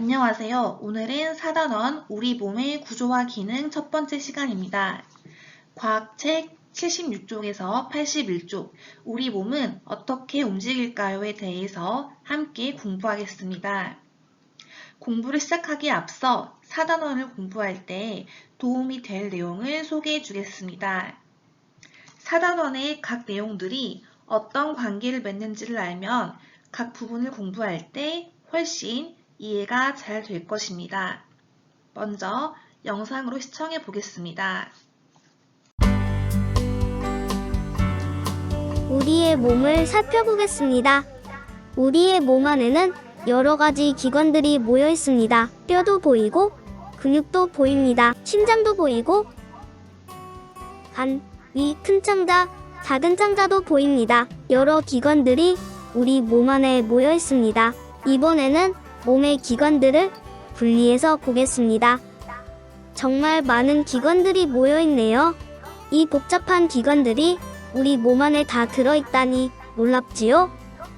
안녕하세요. 오늘은 4단원 우리 몸의 구조와 기능 첫 번째 시간입니다. 과학책 76쪽에서 81쪽 우리 몸은 어떻게 움직일까요에 대해서 함께 공부하겠습니다. 공부를 시작하기에 앞서 4단원을 공부할 때 도움이 될 내용을 소개해 주겠습니다. 4단원의 각 내용들이 어떤 관계를 맺는지를 알면 각 부분을 공부할 때 훨씬 이해가 잘 될 것입니다. 먼저 영상으로 시청해 보겠습니다. 우리의 몸을 살펴보겠습니다. 우리의 몸 안에는 여러 가지 기관들이 모여 있습니다. 뼈도 보이고 근육도 보입니다. 심장도 보이고 간, 위, 큰 창자, 작은 창자도 보입니다. 여러 기관들이 우리 몸 안에 모여 있습니다. 이번에는 몸의 기관들을 분리해서 보겠습니다. 정말 많은 기관들이 모여 있네요. 이 복잡한 기관들이 우리 몸 안에 다 들어있다니 놀랍지요?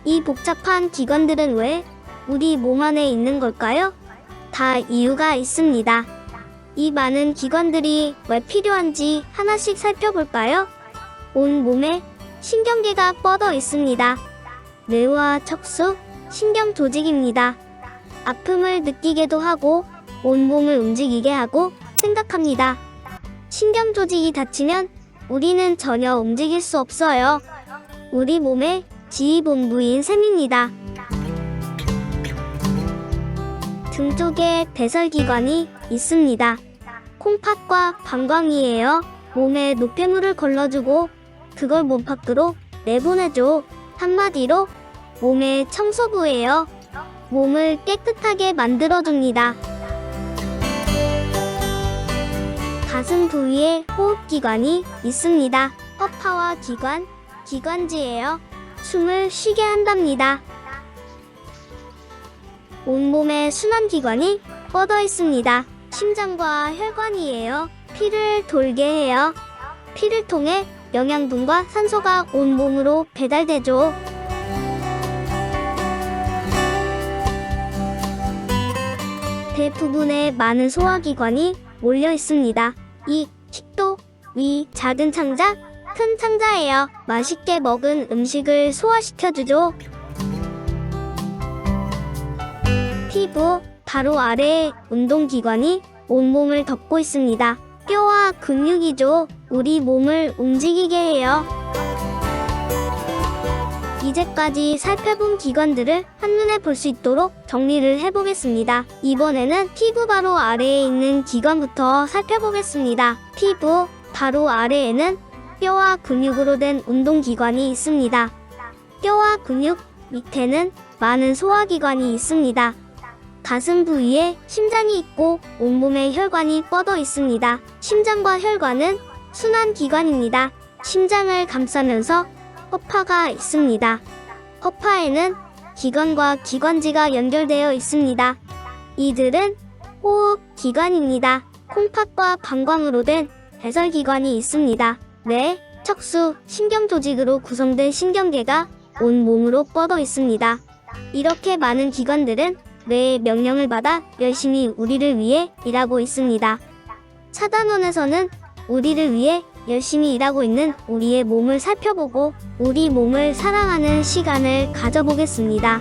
이 복잡한 기관들은 왜 우리 몸 안에 있는 걸까요? 다 이유가 있습니다. 이 많은 기관들이 왜 필요한지 하나씩 살펴볼까요? 온 몸에 신경계가 뻗어 있습니다. 뇌와 척수, 신경 조직입니다. 아픔을 느끼게도 하고 온몸을 움직이게 하고 생각합니다. 신경 조직이 다치면 우리는 전혀 움직일 수 없어요. 우리 몸의 지휘본부인 셈입니다. 등 쪽에 배설기관이 있습니다. 콩팥과 방광이에요. 몸에 노폐물을 걸러주고 그걸 몸 밖으로 내보내줘. 한마디로 몸의 청소부예요. 몸을 깨끗하게 만들어줍니다. 가슴 부위에 호흡기관이 있습니다. 허파와 기관, 기관지예요. 숨을 쉬게 한답니다. 온몸에 순환기관이 뻗어 있습니다. 심장과 혈관이에요. 피를 돌게 해요. 피를 통해 영양분과 산소가 온몸으로 배달되죠. 배 부분에 많은 소화기관이 몰려 있습니다. 이 식도, 위, 작은 창자, 큰 창자예요. 맛있게 먹은 음식을 소화시켜주죠. 피부, 바로 아래에 운동기관이 온몸을 덮고 있습니다. 뼈와 근육이죠. 우리 몸을 움직이게 해요. 이제까지 살펴본 기관들을 한눈에 볼 수 있도록 정리를 해보겠습니다. 이번에는 피부 바로 아래에 있는 기관부터 살펴보겠습니다. 피부 바로 아래에는 뼈와 근육으로 된 운동기관이 있습니다. 뼈와 근육 밑에는 많은 소화기관이 있습니다. 가슴 부위에 심장이 있고 온몸에 혈관이 뻗어 있습니다. 심장과 혈관은 순환기관입니다. 심장을 감싸면서 허파가 있습니다. 허파에는 기관과 기관지가 연결되어 있습니다. 이들은 호흡기관입니다. 콩팥과 방광으로 된 배설기관이 있습니다. 뇌, 척수, 신경조직으로 구성된 신경계가 온 몸으로 뻗어 있습니다. 이렇게 많은 기관들은 뇌의 명령을 받아 열심히 우리를 위해 일하고 있습니다. 4단원에서는 우리를 위해 열심히 일하고 있는 우리의 몸을 살펴보고 우리 몸을 사랑하는 시간을 가져보겠습니다.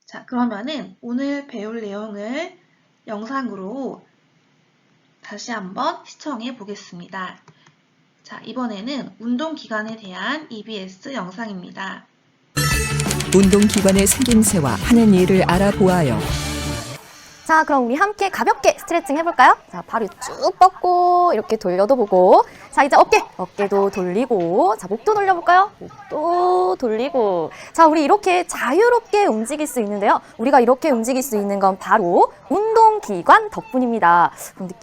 자, 그러면은 오늘 배울 내용을 영상으로 다시 한번 시청해 보겠습니다. 자, 이번에는 운동기관에 대한 EBS 영상입니다. 운동기관의 생김새와 하는 일을 알아보아요. 자, 그럼 우리 함께 가볍게 스트레칭 해볼까요? 자, 발을 쭉 뻗고 이렇게 돌려도 보고, 자, 이제 어깨도 돌리고, 자, 목도 돌려볼까요? 목도 돌리고. 자, 우리 이렇게 자유롭게 움직일 수 있는데요. 우리가 이렇게 움직일 수 있는 건 바로 운동기관 덕분입니다. 그런데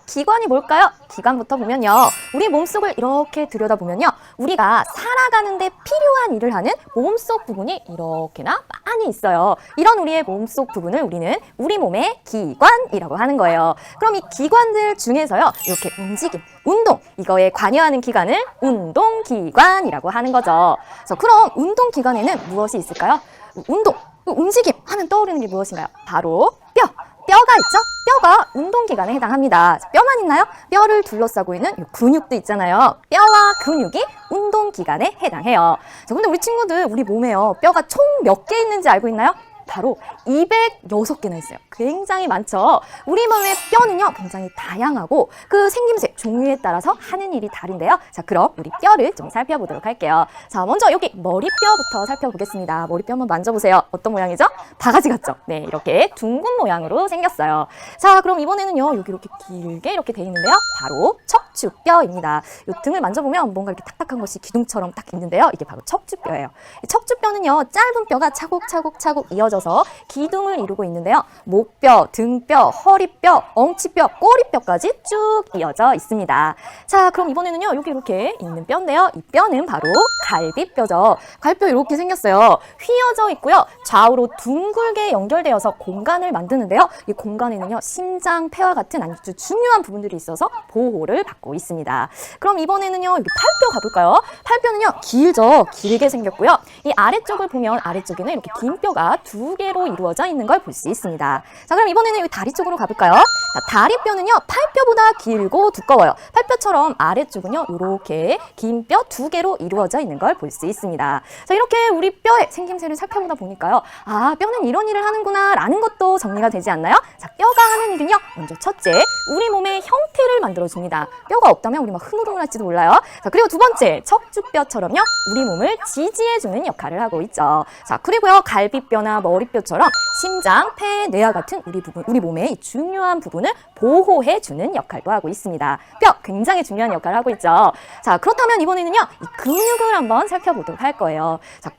기관이 뭘까요? 기관부터 보면요. 우리 몸속을 이렇게 들여다보면요. 우리가 살아가는데 필요한 일을 하는 몸속 부분이 이렇게나 많이 있어요. 이런 우리의 몸속 부분을 우리는 우리 몸의 기관이라고 하는 거예요. 그럼 이 기관들 중에서요. 이렇게 움직임, 운동, 이거에 관여하는 기관을 운동기관이라고 하는 거죠. 그래서 그럼 운동기관에는 무엇이 있을까요? 운동, 움직임 하면 떠오르는 게 무엇인가요? 바로 뼈가 있죠? 뼈가 운동기관에 해당합니다. 뼈만 있나요? 뼈를 둘러싸고 있는 이 근육도 있잖아요. 뼈와 근육이 운동기관에 해당해요. 자, 근데 우리 친구들 우리 몸에요. 뼈가 총 몇 개 있는지 알고 있나요? 바로 206개나 있어요. 굉장히 많죠. 우리 몸의 뼈는요 굉장히 다양하고 그 생김새, 종류에 따라서 하는 일이 다른데요. 자, 그럼 우리 뼈를 좀 살펴보도록 할게요. 자, 먼저 여기 머리뼈부터 살펴보겠습니다. 머리뼈 한번 만져보세요. 어떤 모양이죠? 바가지 같죠? 네, 이렇게 둥근 모양으로 생겼어요. 자, 그럼 이번에는요 여기 이렇게 길게 이렇게 돼 있는데요. 바로 척추뼈입니다. 이 등을 만져보면 뭔가 이렇게 탁탁한 것이 기둥처럼 딱 있는데요. 이게 바로 척추뼈예요. 이 척추뼈는요 짧은 뼈가 차곡차곡 이어져서 기둥을 이루고 있는데요. 목뼈, 등뼈, 허리뼈, 엉치뼈, 꼬리뼈까지 쭉 이어져 있습니다. 자, 그럼 이번에는요 여기 이렇게 있는 뼈인데요. 이 뼈는 바로 갈비뼈죠. 갈비뼈 이렇게 생겼어요. 휘어져 있고요. 좌우로 둥글게 연결되어서 공간을 만드는데요. 이 공간에는요 심장, 폐와 같은 아주 중요한 부분들이 있어서 보호를 받고 있습니다. 그럼 이번에는요 여기 팔뼈 가볼까요? 팔뼈는요 길죠. 길게 생겼고요. 이 아래쪽을 보면 아래쪽에는 이렇게 긴 뼈가 2개로 이루어져 있는 걸 볼 수 있습니다. 자, 그럼 이번에는 여기 다리 쪽으로 가볼까요? 자, 다리뼈는요 팔뼈보다 길고 두꺼워요. 팔뼈처럼 아래쪽은요 이렇게 긴 뼈 2개로 이루어져 있는 걸 볼 수 있습니다. 자, 이렇게 우리 뼈의 생김새를 살펴보다 보니까요, 아, 뼈는 이런 일을 하는구나 라는 것도 정리가 되지 않나요? 자, 뼈가 하는 일은요, 먼저 첫째, 우리 몸의 형태를 만들어줍니다. 뼈가 없다면 우리 막 흐물흐물할지도 몰라요. 자, 그리고 두 번째, 척추뼈처럼요 우리 몸을 지지해주는 역할을 하고 있죠. 자, 그리고요 갈비뼈나 머리뼈처럼 심장, 폐, 뇌와 같은 우리 몸의 중요한 부분을 보호해주는 역할도 하고 있습니다. 뼈 굉장히 중요한 역할을 하고 있죠. 자, 그렇다면 이번에는요 이 근육을 한번 살펴보도록 할 거예요. 자,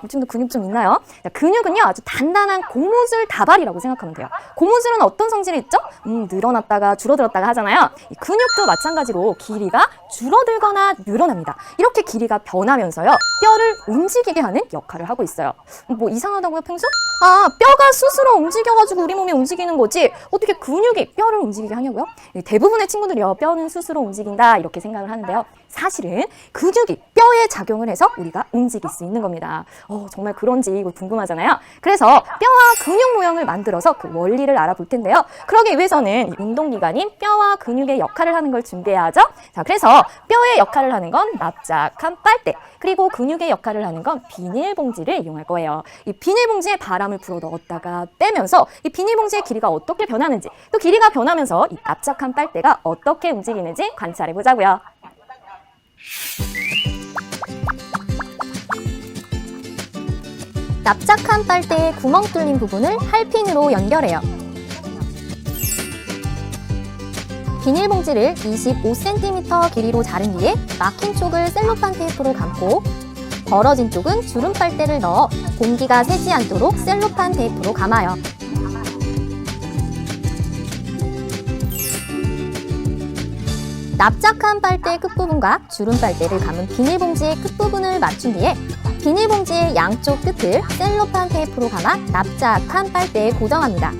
지금도 근육 좀 있나요? 자, 근육은요 아주 단단한 고무줄 다발이라고 생각하면 돼요. 고무줄은 어떤 성질이 있죠? 늘어났다가 줄어들었다가 하잖아요. 이 근육도 마찬가지로 길이가 줄어들거나 늘어납니다. 이렇게 길이가 변하면서요 뼈를 움직이게 하는 역할을 하고 있어요. 뭐 이상하다고요, 평소? 아, 뼈가 스스로 움직여가지고 우리 몸이 움직이는 거지 어떻게 근육이 뼈를 움직이게 하냐고요? 대부분의 친구들이요 뼈는 스스로 움직인다 이렇게 생각을 하는데요. 사실은 근육이 뼈에 작용을 해서 우리가 움직일 수 있는 겁니다. 정말 그런지 이거 궁금하잖아요. 그래서 뼈와 근육 모양을 만들어서 그 원리를 알아볼 텐데요. 그러기 위해서는 이 운동기관인 뼈와 근육의 역할을 하는 걸 준비해야 하죠. 자, 그래서 뼈의 역할을 하는 건 납작한 빨대, 그리고 근육의 역할을 하는 건 비닐봉지를 이용할 거예요. 이 비닐봉지에 바람을 불어 넣었다가 빼면서 이 비닐봉지의 길이가 어떻게 변하는지, 또 길이가 변하면서 이 납작한 빨대가 어떻게 움직이는지 관찰해 보자고요. 납작한 빨대의 구멍 뚫린 부분을 할핀으로 연결해요. 비닐봉지를 25cm 길이로 자른 뒤에 막힌 쪽을 셀로판 테이프로 감고 벌어진 쪽은 주름 빨대를 넣어 공기가 새지 않도록 셀로판 테이프로 감아요. 납작한 빨대 끝부분과 주름 빨대를 감은 비닐봉지의 끝부분을 맞춘 뒤에 비닐봉지의 양쪽 끝을 셀로판 테이프로 감아 납작한 빨대에 고정합니다.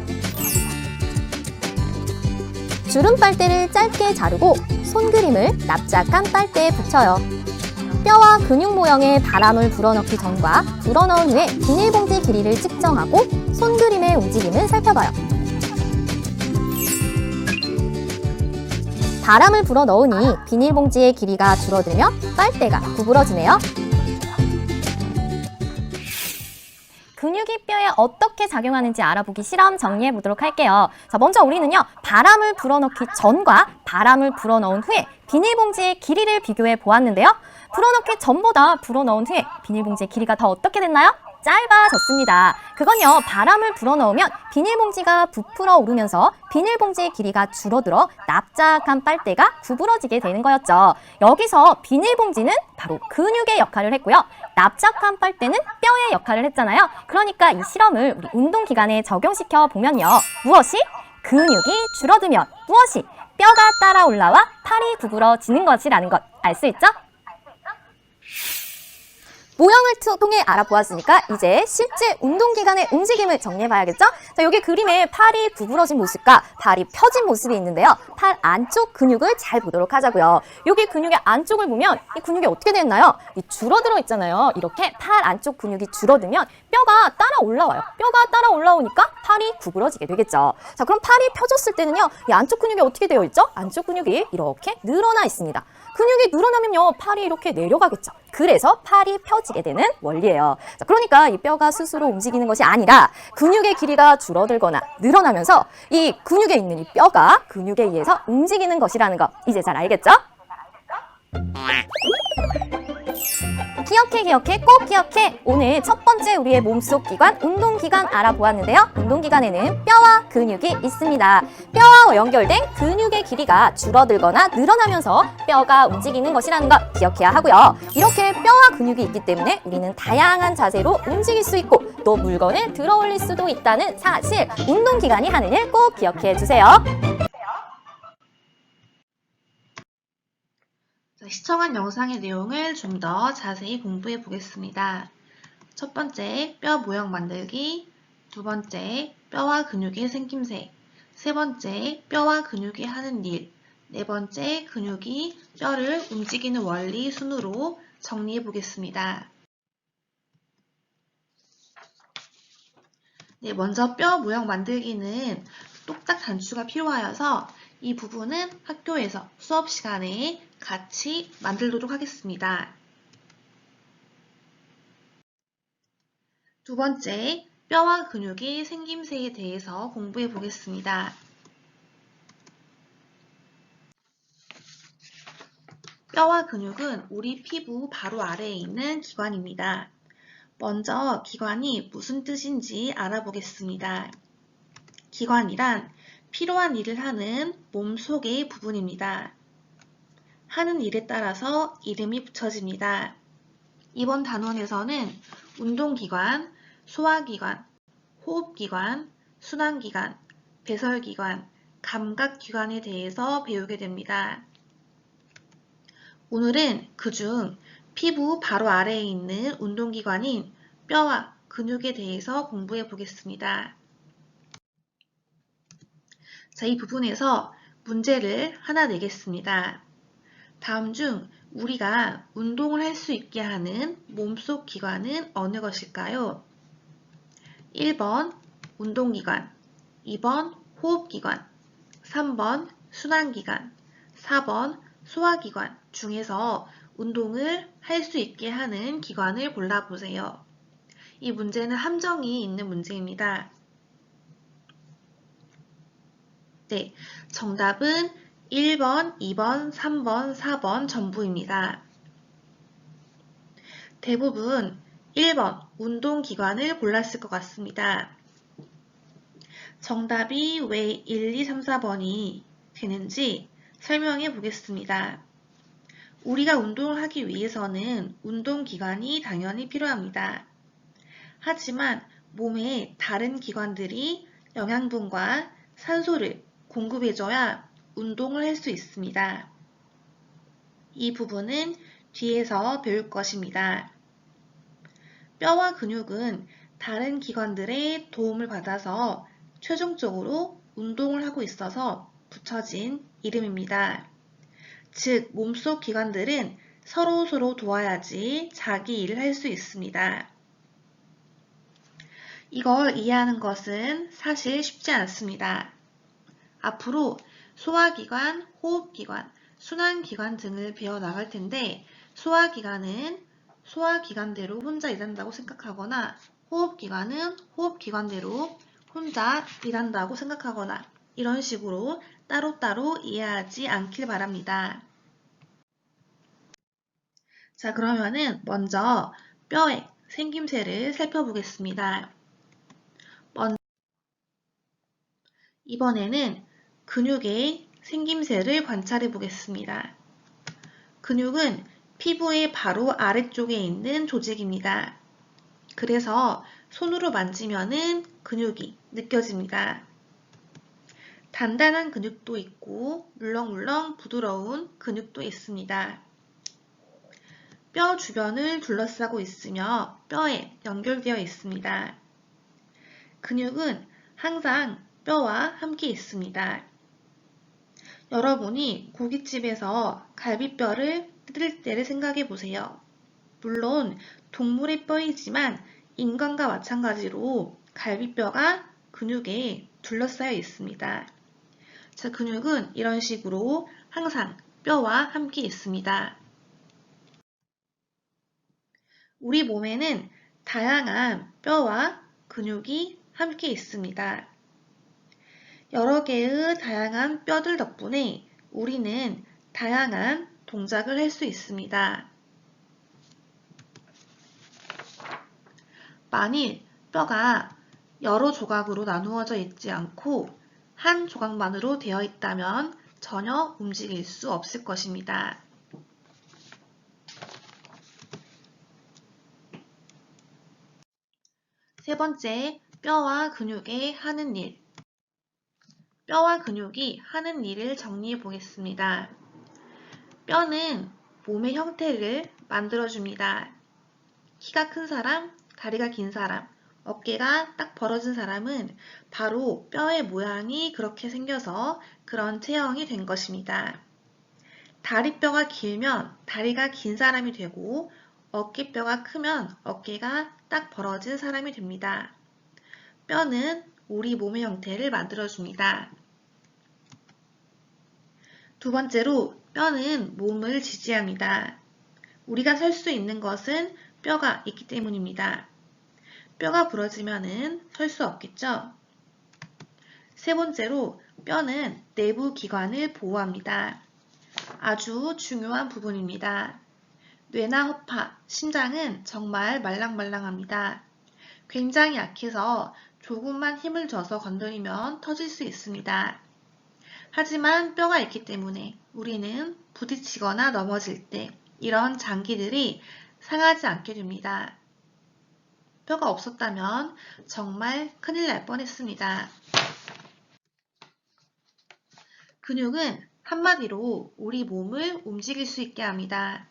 주름 빨대를 짧게 자르고 손그림을 납작한 빨대에 붙여요. 뼈와 근육 모형에 바람을 불어넣기 전과 불어넣은 후에 비닐봉지 길이를 측정하고 손그림의 움직임을 살펴봐요. 바람을 불어넣으니 비닐봉지의 길이가 줄어들며 빨대가 구부러지네요. 근육이 뼈에 어떻게 작용하는지 알아보기 실험 정리해 보도록 할게요. 자, 먼저 우리는요 바람을 불어넣기 전과 바람을 불어넣은 후에 비닐봉지의 길이를 비교해 보았는데요. 불어넣기 전보다 불어넣은 후에 비닐봉지의 길이가 더 어떻게 됐나요? 짧아졌습니다. 그건요 바람을 불어넣으면 비닐봉지가 부풀어 오르면서 비닐봉지의 길이가 줄어들어 납작한 빨대가 구부러지게 되는 거였죠. 여기서 비닐봉지는 바로 근육의 역할을 했고요. 납작한 빨대는 뼈의 역할을 했잖아요. 그러니까 이 실험을 우리 운동기간에 적용시켜 보면요. 무엇이? 근육이 줄어들면 무엇이? 뼈가 따라 올라와 팔이 구부러지는 것이라는 것 알 수 있죠? 모형을 통해 알아보았으니까 이제 실제 운동기관의 움직임을 정리해봐야겠죠? 자, 여기 그림에 팔이 구부러진 모습과 팔이 펴진 모습이 있는데요. 팔 안쪽 근육을 잘 보도록 하자고요. 여기 근육의 안쪽을 보면 이 근육이 어떻게 되었나요? 이 줄어들어 있잖아요. 이렇게 팔 안쪽 근육이 줄어들면 뼈가 따라 올라와요. 뼈가 따라 올라오니까 팔이 구부러지게 되겠죠. 자, 그럼 팔이 펴졌을 때는요. 이 안쪽 근육이 어떻게 되어 있죠? 안쪽 근육이 이렇게 늘어나 있습니다. 근육이 늘어나면요. 팔이 이렇게 내려가겠죠. 그래서 팔이 펴지게 되는 원리예요. 자, 그러니까 이 뼈가 스스로 움직이는 것이 아니라 근육의 길이가 줄어들거나 늘어나면서 이 근육에 있는 이 뼈가 근육에 의해서 움직이는 것이라는 거 이제 잘 알겠죠? 기억해, 꼭 기억해. 오늘 첫 번째 우리의 몸속 기관, 운동기관 알아보았는데요. 운동기관에는 뼈와 근육이 있습니다. 뼈와 연결된 근육의 길이가 줄어들거나 늘어나면서 뼈가 움직이는 것이라는 것 기억해야 하고요. 이렇게 뼈와 근육이 있기 때문에 우리는 다양한 자세로 움직일 수 있고 또 물건을 들어 올릴 수도 있다는 사실, 운동기관이 하는 일 꼭 기억해 주세요. 시청한 영상의 내용을 좀 더 자세히 공부해 보겠습니다. 첫 번째, 뼈 모형 만들기. 두 번째, 뼈와 근육의 생김새. 세 번째, 뼈와 근육이 하는 일. 네 번째, 근육이 뼈를 움직이는 원리 순으로 정리해 보겠습니다. 네, 먼저 뼈 모형 만들기는 똑딱 단추가 필요하여서 이 부분은 학교에서 수업 시간에 같이 만들도록 하겠습니다. 두 번째, 뼈와 근육의 생김새에 대해서 공부해 보겠습니다. 뼈와 근육은 우리 피부 바로 아래에 있는 기관입니다. 먼저 기관이 무슨 뜻인지 알아보겠습니다. 기관이란 필요한 일을 하는 몸 속의 부분입니다. 하는 일에 따라서 이름이 붙여집니다. 이번 단원에서는 운동기관, 소화기관, 호흡기관, 순환기관, 배설기관, 감각기관에 대해서 배우게 됩니다. 오늘은 그중 피부 바로 아래에 있는 운동기관인 뼈와 근육에 대해서 공부해 보겠습니다. 자, 이 부분에서 문제를 하나 내겠습니다. 다음 중 우리가 운동을 할 수 있게 하는 몸속 기관은 어느 것일까요? 1번 운동기관, 2번 호흡기관, 3번 순환기관, 4번 소화기관 중에서 운동을 할 수 있게 하는 기관을 골라보세요. 이 문제는 함정이 있는 문제입니다. 네, 정답은 1번, 2번, 3번, 4번 전부입니다. 대부분 1번 운동기관을 골랐을 것 같습니다. 정답이 왜 1, 2, 3, 4번이 되는지 설명해 보겠습니다. 우리가 운동을 하기 위해서는 운동기관이 당연히 필요합니다. 하지만 몸의 다른 기관들이 영양분과 산소를 공급해줘야 운동을 할 수 있습니다. 이 부분은 뒤에서 배울 것입니다. 뼈와 근육은 다른 기관들의 도움을 받아서 최종적으로 운동을 하고 있어서 붙여진 이름입니다. 즉, 몸속 기관들은 서로 도와야지 자기 일을 할 수 있습니다. 이걸 이해하는 것은 사실 쉽지 않습니다. 앞으로 소화기관, 호흡기관, 순환기관 등을 배워나갈 텐데 소화기관은 소화기관대로 혼자 일한다고 생각하거나 호흡기관은 호흡기관대로 혼자 일한다고 생각하거나 이런 식으로 따로따로 이해하지 않길 바랍니다. 자, 그러면은 먼저 뼈의 생김새를 살펴보겠습니다. 이번에는 근육의 생김새를 관찰해 보겠습니다. 근육은 피부의 바로 아래쪽에 있는 조직입니다. 그래서 손으로 만지면은 근육이 느껴집니다. 단단한 근육도 있고 물렁물렁 부드러운 근육도 있습니다. 뼈 주변을 둘러싸고 있으며 뼈에 연결되어 있습니다. 근육은 항상 뼈와 함께 있습니다. 여러분이 고깃집에서 갈비뼈를 뜯을 때를 생각해 보세요. 물론 동물의 뼈이지만 인간과 마찬가지로 갈비뼈가 근육에 둘러싸여 있습니다. 자, 근육은 이런 식으로 항상 뼈와 함께 있습니다. 우리 몸에는 다양한 뼈와 근육이 함께 있습니다. 여러 개의 다양한 뼈들 덕분에 우리는 다양한 동작을 할 수 있습니다. 만일 뼈가 여러 조각으로 나누어져 있지 않고 한 조각만으로 되어 있다면 전혀 움직일 수 없을 것입니다. 세 번째, 뼈와 근육의 하는 일. 뼈와 근육이 하는 일을 정리해 보겠습니다. 뼈는 몸의 형태를 만들어줍니다. 키가 큰 사람, 다리가 긴 사람, 어깨가 딱 벌어진 사람은 바로 뼈의 모양이 그렇게 생겨서 그런 체형이 된 것입니다. 다리뼈가 길면 다리가 긴 사람이 되고 어깨뼈가 크면 어깨가 딱 벌어진 사람이 됩니다. 뼈는 우리 몸의 형태를 만들어줍니다. 두 번째로 뼈는 몸을 지지합니다. 우리가 설 수 있는 것은 뼈가 있기 때문입니다. 뼈가 부러지면 설 수 없겠죠? 세 번째로 뼈는 내부 기관을 보호합니다. 아주 중요한 부분입니다. 뇌나 허파, 심장은 정말 말랑말랑합니다. 굉장히 약해서 조금만 힘을 줘서 건드리면 터질 수 있습니다. 하지만 뼈가 있기 때문에 우리는 부딪히거나 넘어질 때 이런 장기들이 상하지 않게 됩니다. 뼈가 없었다면 정말 큰일 날 뻔했습니다. 근육은 한마디로 우리 몸을 움직일 수 있게 합니다.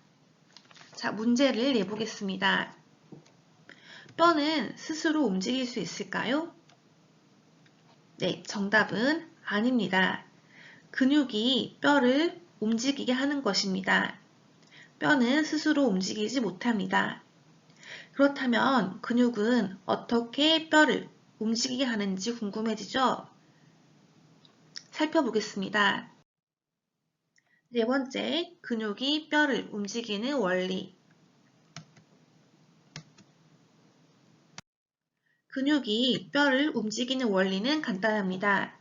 자, 문제를 내보겠습니다. 뼈는 스스로 움직일 수 있을까요? 네, 정답은 아닙니다. 근육이 뼈를 움직이게 하는 것입니다. 뼈는 스스로 움직이지 못합니다. 그렇다면 근육은 어떻게 뼈를 움직이게 하는지 궁금해지죠? 살펴보겠습니다. 네 번째, 근육이 뼈를 움직이는 원리. 근육이 뼈를 움직이는 원리는 간단합니다.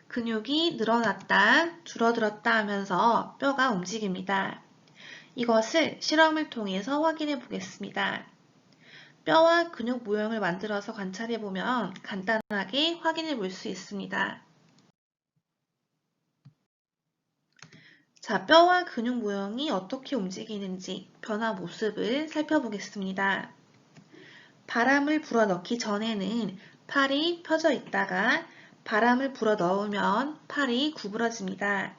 근육이 늘어났다, 줄어들었다 하면서 뼈가 움직입니다. 이것을 실험을 통해서 확인해 보겠습니다. 뼈와 근육 모형을 만들어서 관찰해 보면 간단하게 확인해 볼 수 있습니다. 자, 뼈와 근육 모형이 어떻게 움직이는지 변화 모습을 살펴보겠습니다. 바람을 불어넣기 전에는 팔이 펴져 있다가 바람을 불어넣으면 팔이 구부러집니다.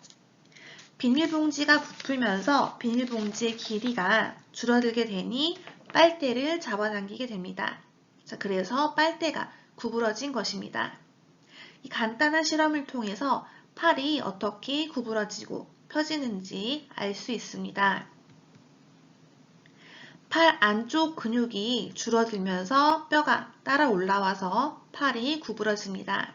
비닐봉지가 부풀면서 비닐봉지의 길이가 줄어들게 되니 빨대를 잡아당기게 됩니다. 자, 그래서 빨대가 구부러진 것입니다. 이 간단한 실험을 통해서 팔이 어떻게 구부러지고 펴지는지 알 수 있습니다. 팔 안쪽 근육이 줄어들면서 뼈가 따라 올라와서 팔이 구부러집니다.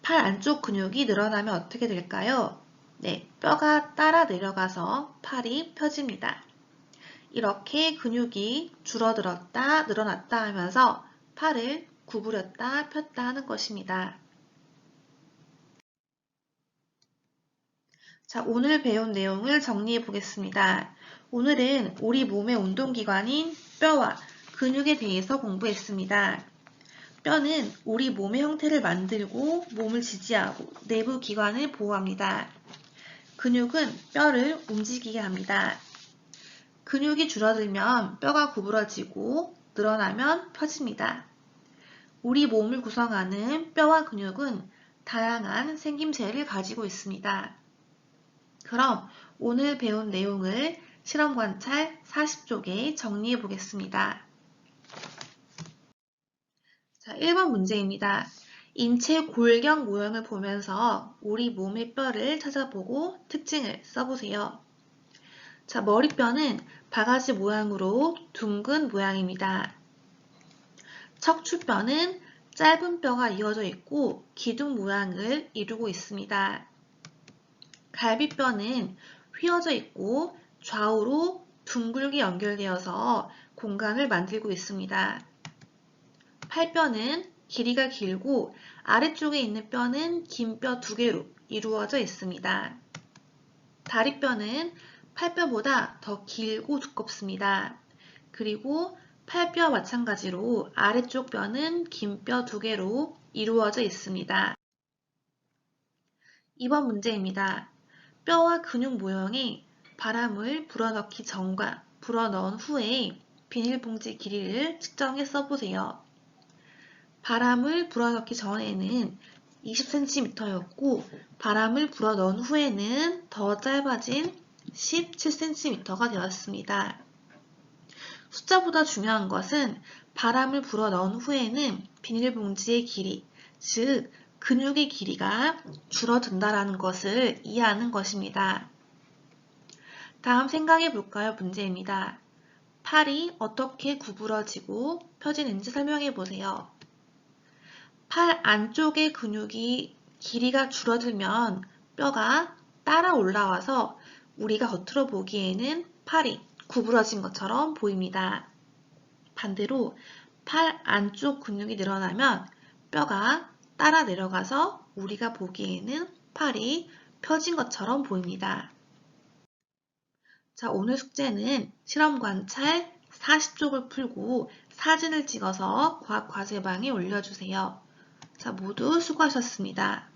팔 안쪽 근육이 늘어나면 어떻게 될까요? 네, 뼈가 따라 내려가서 팔이 펴집니다. 이렇게 근육이 줄어들었다, 늘어났다 하면서 팔을 구부렸다, 폈다 하는 것입니다. 자, 오늘 배운 내용을 정리해 보겠습니다. 오늘은 우리 몸의 운동기관인 뼈와 근육에 대해서 공부했습니다. 뼈는 우리 몸의 형태를 만들고 몸을 지지하고 내부 기관을 보호합니다. 근육은 뼈를 움직이게 합니다. 근육이 줄어들면 뼈가 구부러지고 늘어나면 펴집니다. 우리 몸을 구성하는 뼈와 근육은 다양한 생김새를 가지고 있습니다. 그럼 오늘 배운 내용을 실험 관찰 40쪽에 정리해 보겠습니다. 자, 1번 문제입니다. 인체 골격 모형을 보면서 우리 몸의 뼈를 찾아보고 특징을 써보세요. 자, 머리뼈는 바가지 모양으로 둥근 모양입니다. 척추뼈는 짧은 뼈가 이어져 있고 기둥 모양을 이루고 있습니다. 갈비뼈는 휘어져 있고 좌우로 둥글게 연결되어서 공간을 만들고 있습니다. 팔뼈는 길이가 길고 아래쪽에 있는 뼈는 긴 뼈 2개로 이루어져 있습니다. 다리뼈는 팔뼈보다 더 길고 두껍습니다. 그리고 팔뼈와 마찬가지로 아래쪽 뼈는 긴 뼈 2개로 이루어져 있습니다. 2번 문제입니다. 뼈와 근육 모형에 바람을 불어넣기 전과 불어넣은 후에 비닐봉지 길이를 측정해 써보세요. 바람을 불어넣기 전에는 20cm였고 바람을 불어넣은 후에는 더 짧아진 17cm가 되었습니다. 숫자보다 중요한 것은 바람을 불어넣은 후에는 비닐봉지의 길이, 즉 근육의 길이가 줄어든다는 것을 이해하는 것입니다. 다음 생각해 볼까요? 문제입니다. 팔이 어떻게 구부러지고 펴지는지 설명해 보세요. 팔 안쪽의 근육이 길이가 줄어들면 뼈가 따라 올라와서 우리가 겉으로 보기에는 팔이 구부러진 것처럼 보입니다. 반대로 팔 안쪽 근육이 늘어나면 뼈가 따라 내려가서 우리가 보기에는 팔이 펴진 것처럼 보입니다. 자, 오늘 숙제는 실험 관찰 40쪽을 풀고 사진을 찍어서 과학 과제방에 올려주세요. 자, 모두 수고하셨습니다.